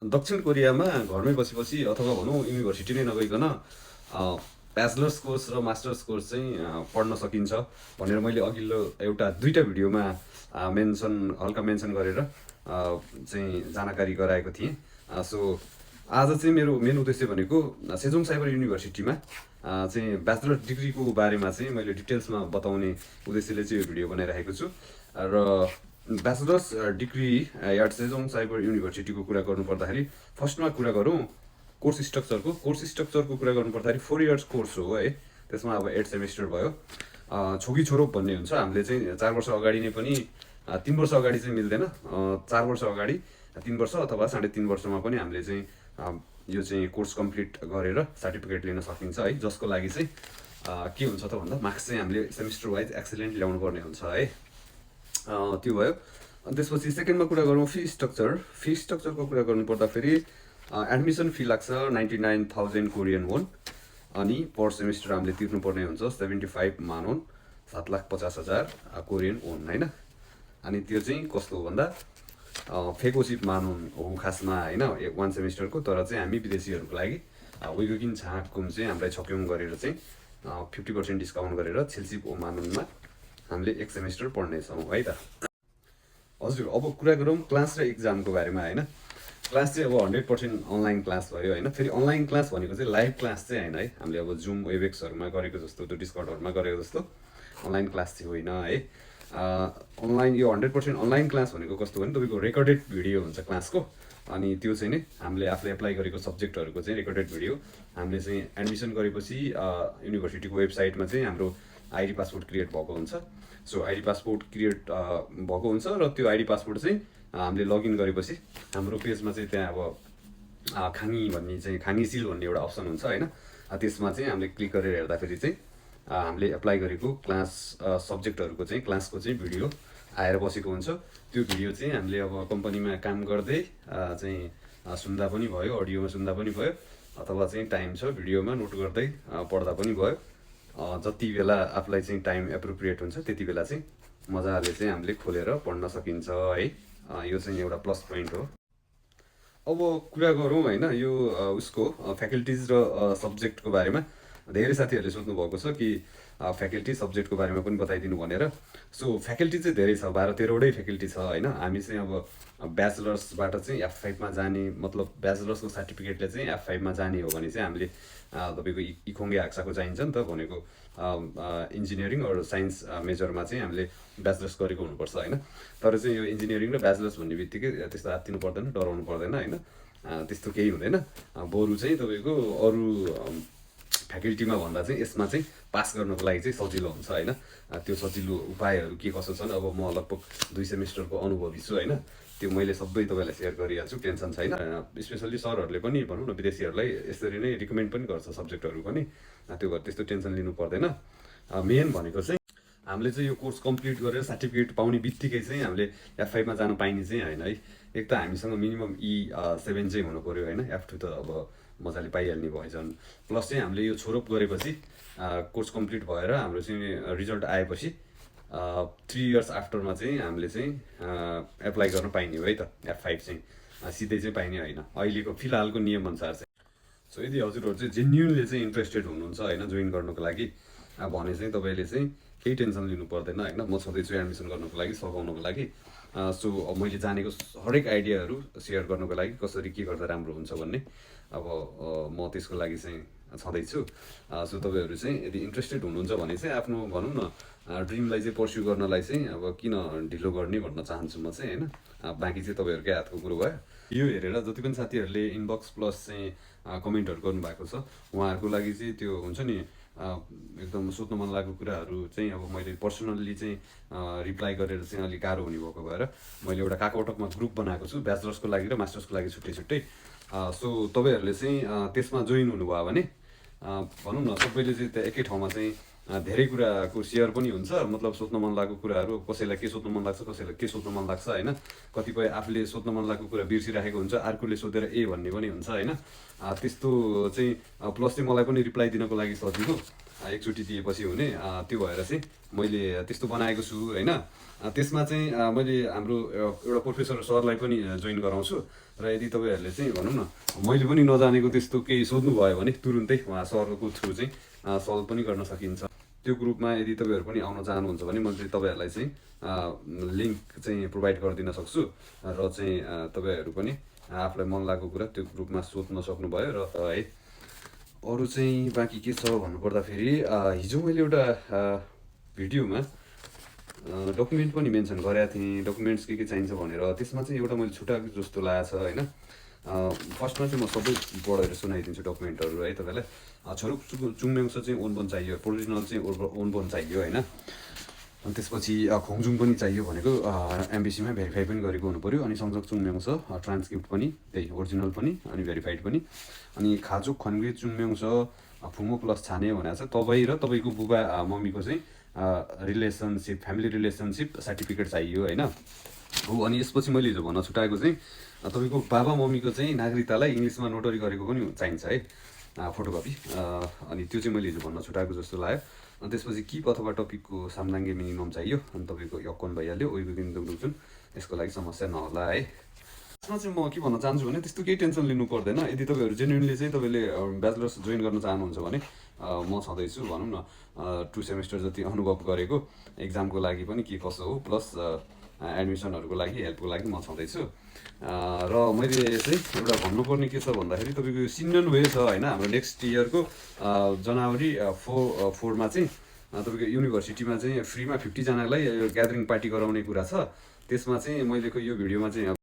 दक्षिण कोरियामा घरमै बसी अथवा भनौँ युनिभर्सिटी नै नगइकन ब्याचलर्स कोर्स र मास्टर्स कोर्स चाहिँ पढ्न सकिन्छ भनेर मैले अघिल्लो एउटा दुईवटा भिडियोमा हल्का मेन्सन गरेर चाहिँ जानकारी गराएको थिएँ। सो आज चाहिँ मेरो मेन उद्देश्य भनेको सेजोङ साइबर युनिभर्सिटीमा चाहिँ ब्याचलर डिग्रीको बारेमा चाहिँ मैले डिटेल्समा बताउने उद्देश्यले चाहिँ यो भिडियो बनाइरहेको छु। र bachelors degree at Sejong cyber युनिभर्सिटीको कुरा गर्नुपर्दाखेरि फर्स्टमा कुरा गरौँ कोर्स स्ट्रक्चरको कुरा गर्नुपर्दाखेरि 4 इयर्स कोर्स हो है। त्यसमा अब 8 सेमेस्टर भयो। छोकी छोरो भन्ने हुन्छ, हामीले चाहिँ 4 वर्ष अगाडि नै पनि 3 वर्ष अगाडि चाहिँ मिल्दैन, 4 वर्ष अगाडि 3 वर्ष अथवा 3.5 वर्षमा पनि हामीले चाहिँ यो चाहिँ कोर्स कम्प्लिट गरेर सर्टिफिकेट लिन सकिन्छ है। जसको लागि चाहिँ के हुन्छ त भन्दा मार्क्स चाहिँ हामीले सेमेस्टर वाइज एक्सिलेन्ट ल्याउनु पर्ने हुन्छ है। त्यो भयो। अनि त्यसपछि सेकेन्डमा कुरा गरौँ फी स्ट्रक्चरको कुरा गर्नुपर्दाखेरि एडमिसन फी लाग्छ 99,000 कोरियन वोन। अनि पर सेमेस्टर हामीले तिर्नुपर्ने हुन्छ 75 मानोन 7,50,000 कोरियन वोन होइन। अनि त्यो चाहिँ कस्तो हो भन्दा फेकोसिप मानोन हो खासमा होइन 1 सेमेस्टरको। तर चाहिँ हामी विदेशीहरूको लागि विगुकिन छाँकुम चाहिँ हामीलाई छक्यौँ गरेर चाहिँ 50% डिस्काउन्ट गरेर छेल्सिप ओ मानोनमा हामीले 1 सेमेस्टर पढ्नेछौँ है त। हजुर, अब कुरा गरौँ क्लास र इक्जामको बारेमा होइन। क्लास चाहिँ अब 100% अनलाइन क्लास भयो होइन। फेरि अनलाइन क्लास भनेको चाहिँ लाइभ क्लास चाहिँ होइन है। हामीले अब जुम वेबएक्सहरूमा गरेको जस्तो, त्यो डिस्कर्डहरूमा गरेको जस्तो अनलाइन क्लास चाहिँ होइन है। अनलाइन यो 100% अनलाइन क्लास भनेको कस्तो भने तपाईँको रेकर्डेड भिडियो हुन्छ क्लासको। अनि त्यो चाहिँ नि हामीले आफूले एप्लाई गरेको सब्जेक्टहरूको चाहिँ रेकर्डेड भिडियो हामीले चाहिँ एडमिसन गरेपछि युनिभर्सिटीको वेबसाइटमा चाहिँ हाम्रो आइडी पासपोर्ट क्रिएट भएको हुन्छ। सो आइडी पासपोर्ट क्रिएट भएको हुन्छ र त्यो आइडी पासपोर्ट चाहिँ हामीले लगइन गरेपछि हाम्रो पेजमा चाहिँ त्यहाँ अब खानी सिल भन्ने एउटा अप्सन हुन्छ होइन। त्यसमा चाहिँ हामीले क्लिक गरेर हेर्दाखेरि चाहिँ हामीले एप्लाई गरेको क्लास सब्जेक्टहरूको चाहिँ क्लासको चाहिँ भिडियो आएर बसेको हुन्छ। त्यो भिडियो चाहिँ हामीले अब कम्पनीमा काम गर्दै चाहिँ सुन्दा पनि भयो, अडियोमा सुन्दा पनि भयो, अथवा चाहिँ टाइम छ भिडियोमा नोट गर्दै पढ्दा पनि भयो। जति बेला आफूलाई चाहिँ टाइम एप्रोप्रिएट हुन्छ त्यति बेला चाहिँ मजाले चाहिँ हामीले खोलेर पढ्न सकिन्छ है। यो चाहिँ एउटा प्लस पोइन्ट हो। अब कुरा गरौँ होइन यो उसको फ्याकल्टिज र सब्जेक्टको बारेमा। धेरै साथीहरूले सोध्नु भएको छ कि फ्याकल्टी सब्जेक्टको बारेमा पनि बताइदिनु भनेर। सो फ्याकल्टी चाहिँ धेरै छ, 12-13वटै फ्याकल्टी छ होइन। हामी चाहिँ अब ब्याचलर्सबाट चाहिँ F5मा जाने, मतलब ब्याचलर्सको सर्टिफिकेटले चाहिँ F5मा जाने हो भने चाहिँ हामीले तपाईँको इखोङ्गे हाक्साको चाहिन्छ नि त, भनेको इन्जिनियरिङ अरू साइन्स मेजरमा चाहिँ हामीले ब्याचलर्स गरेको हुनुपर्छ होइन। तर चाहिँ यो इन्जिनियरिङ र ब्याचलर्स भन्ने बित्तिकै त्यस्तो आत्तिनु पर्दैन, डराउनु पर्दैन होइन। त्यस्तो केही हुँदैन। बरु चाहिँ तपाईँको अरू फ्याकल्टीमा भन्दा चाहिँ यसमा चाहिँ पास गर्नको लागि चाहिँ सजिलो हुन्छ होइन। त्यो सजिलो उपायहरू के कसो छन् अब म लगभग 2 सेमेस्टरको अनुभवी छु होइन। त्यो मैले सबै तपाईँलाई सेयर गरिहाल्छु, टेन्सन छैन। स्पेसल्ली सरहरूले पनि भनौँ न विदेशीहरूलाई यसरी नै रिकमेन्ड पनि गर्छ सब्जेक्टहरू पनि। त्यो भएर त्यस्तो टेन्सन लिनु पर्दैन। मेन भनेको चाहिँ हामीले चाहिँ यो कोर्स कम्प्लिट गरेर सर्टिफिकेट पाउने बित्तिकै चाहिँ हामीले F5मा जानु पाइने चाहिँ होइन है। एक त हामीसँग मिनिमम E7 चाहिँ हुनु पऱ्यो होइन। F2 त अब मजाले पाइहाल्ने भएछन्। प्लस चाहिँ हामीले यो छोरोप गरेपछि कोर्स कम्प्लिट भएर हाम्रो चाहिँ रिजल्ट आएपछि 3 इयर्स आफ्टरमा चाहिँ हामीले चाहिँ एप्लाई गर्न पाइने हो है त। F5 चाहिँ सिधै चाहिँ पाइने होइन अहिलेको फिलहालको नियमअनुसार चाहिँ। सो यदि हजुरहरू चाहिँ जेन्युनले चाहिँ इन्ट्रेस्टेड हुनुहुन्छ होइन जोइन गर्नुको लागि भने चाहिँ तपाईँले चाहिँ केही टेन्सन लिनु पर्दैन होइन। म छँदैछु एडमिसन गर्नुको लागि, सघाउनुको लागि। सो मैले जानेको हरेक आइडियाहरू सेयर गर्नुको लागि कसरी के गर्दा राम्रो हुन्छ भन्ने अब म त्यसको लागि चाहिँ छँदैछु। सो तपाईँहरू चाहिँ यदि इन्ट्रेस्टेड हुनुहुन्छ भने चाहिँ आफ्नो भनौँ न ड्रिमलाई चाहिँ पर्स्यु गर्नलाई चाहिँ अब किन ढिलो गर्ने भन्न चाहन्छु म चाहिँ होइन। बाँकी चाहिँ तपाईँहरूकै हातको कुरो भयो। यो हेरेर जति पनि साथीहरूले इनबक्स प्लस चाहिँ कमेन्टहरू गर्नुभएको छ उहाँहरूको लागि चाहिँ त्यो हुन्छ नि एकदम सोध्न मन लागेको कुराहरू चाहिँ अब मैले पर्सनल्ली चाहिँ रिप्लाई गरेर चाहिँ अलिक गाह्रो हुने भएको भएर मैले एउटा काकावटकमा ग्रुप बनाएको छु ब्याचलर्सको लागि र मास्टर्सको लागि छुट्टै छुट्टै। सो तपाईँहरूले चाहिँ त्यसमा जोइन हुनुभयो भने भनौँ न सबैले चाहिँ त्यहाँ एकै ठाउँमा चाहिँ धेरै कुराको सेयर पनि हुन्छ। मतलब सोध्न मन लागेको कुराहरू कसैलाई के सोध्न मन लाग्छ, कसैलाई के सोध्न मन लाग्छ होइन। कतिपय आफूले सोध्न मन लागेको कुरा बिर्सिराखेको हुन्छ, अर्कोले सोधेर भन्ने पनि हुन्छ होइन। त्यस्तो चाहिँ प्लस चाहिँ मलाई पनि रिप्लाई दिनको लागि सजिलो। एकचोटि दिएपछि हुने त्यो भएर चाहिँ मैले त्यस्तो बनाएको छु होइन। त्यसमा चाहिँ मैले हाम्रो एउटा प्रोफेसर सरलाई पनि जोइन गराउँछु र यदि तपाईँहरूले चाहिँ भनौँ न मैले पनि नजानेको त्यस्तो केही सोध्नुभयो भने तुरुन्तै उहाँ सरको थ्रु चाहिँ सल्भ पनि गर्न सकिन्छ। त्यो ग्रुपमा यदि तपाईँहरू पनि आउन चाहनुहुन्छ भने मैले तपाईँहरूलाई चाहिँ लिङ्क चाहिँ प्रोभाइड गरिदिन सक्छु र चाहिँ तपाईँहरू पनि आफूलाई मन लागेको कुरा त्यो ग्रुपमा सोध्न सक्नुभयो र है। अरू चाहिँ बाँकी के छ भन्नुपर्दाखेरि हिजो मैले एउटा भिडियोमा डकुमेन्ट पनि मेन्सन गरेको थिएँ, डकुमेन्ट्स के चाहिन्छ भनेर। त्यसमा चाहिँ एउटा मैले छुट्याएको जस्तो लागेको छ होइन। फर्स्टमा चाहिँ म सबै पढेर सुनाइदिन्छु डकुमेन्टहरू है तपाईँलाई। छोरुक चुङमेङ्स चाहिँ ओनबोन चाहियो, प्रोभिजनल चाहिँ ओनबोन चाहियो होइन। अनि त्यसपछि खोङजुङ पनि चाहियो भनेको एमबिसीमा भेरिफाई पनि गरेको हुनु पऱ्यो। अनि सँगसँगै चुङमेङ्स ट्रान्सक्रिप्ट पनि त्यही ओरिजिनल पनि अनि भेरिफाइड पनि। अनि खाजोक खन्गे चुङमेङ्स फुमो प्लस छाने भनेको छ तपाईँ र तपाईँको बुबा मम्मीको चाहिँ रिलेसनसिप फ्यामिली रिलेसनसिप सर्टिफिकेट चाहियो होइन। हो अनि यसपछि मैले हिजो भन्न छुट्याएको चाहिँ तपाईँको बाबा मम्मीको चाहिँ नागरिकतालाई इङ्ग्लिसमा नोटरी गरेको पनि चाहिन्छ है फोटोकपी। अनि त्यो चाहिँ मैले हिजो भन्न छुट्याएको जस्तो लाग्यो। अनि त्यसपछि किप अथवा टपिकको सामदाङ्गे मिनिमम चाहियो। अनि तपाईँको यक्कन भइहाल्यो ओइबु दिन जुन यसको लागि समस्या नहोला है। यसमा चाहिँ म के भन्न चाहन्छु भने त्यस्तो केही टेन्सन लिनु पर्दैन। यदि तपाईँहरू जेन्युनली चाहिँ तपाईँले ब्याचलर्स जोइन गर्न चाहनुहुन्छ भने म छँदैछु भनौँ न 2 सेमेस्टर जति अनुभव गरेको, एक्जामको लागि पनि के कसो हो प्लस एडमिसनहरूको लागि हेल्पको लागि म छँदैछु। र मैले चाहिँ एउटा भन्नुपर्ने के छ भन्दाखेरि तपाईँको यो सिन्नन वे छ होइन। हाम्रो नेक्स्ट इयरको जनवरी 4मा चाहिँ तपाईँको युनिभर्सिटीमा चाहिँ फ्रीमा 50 जनालाई ग्यादरिङ पार्टी गराउने कुरा छ। त्यसमा चाहिँ मैले यो भिडियोमा चाहिँ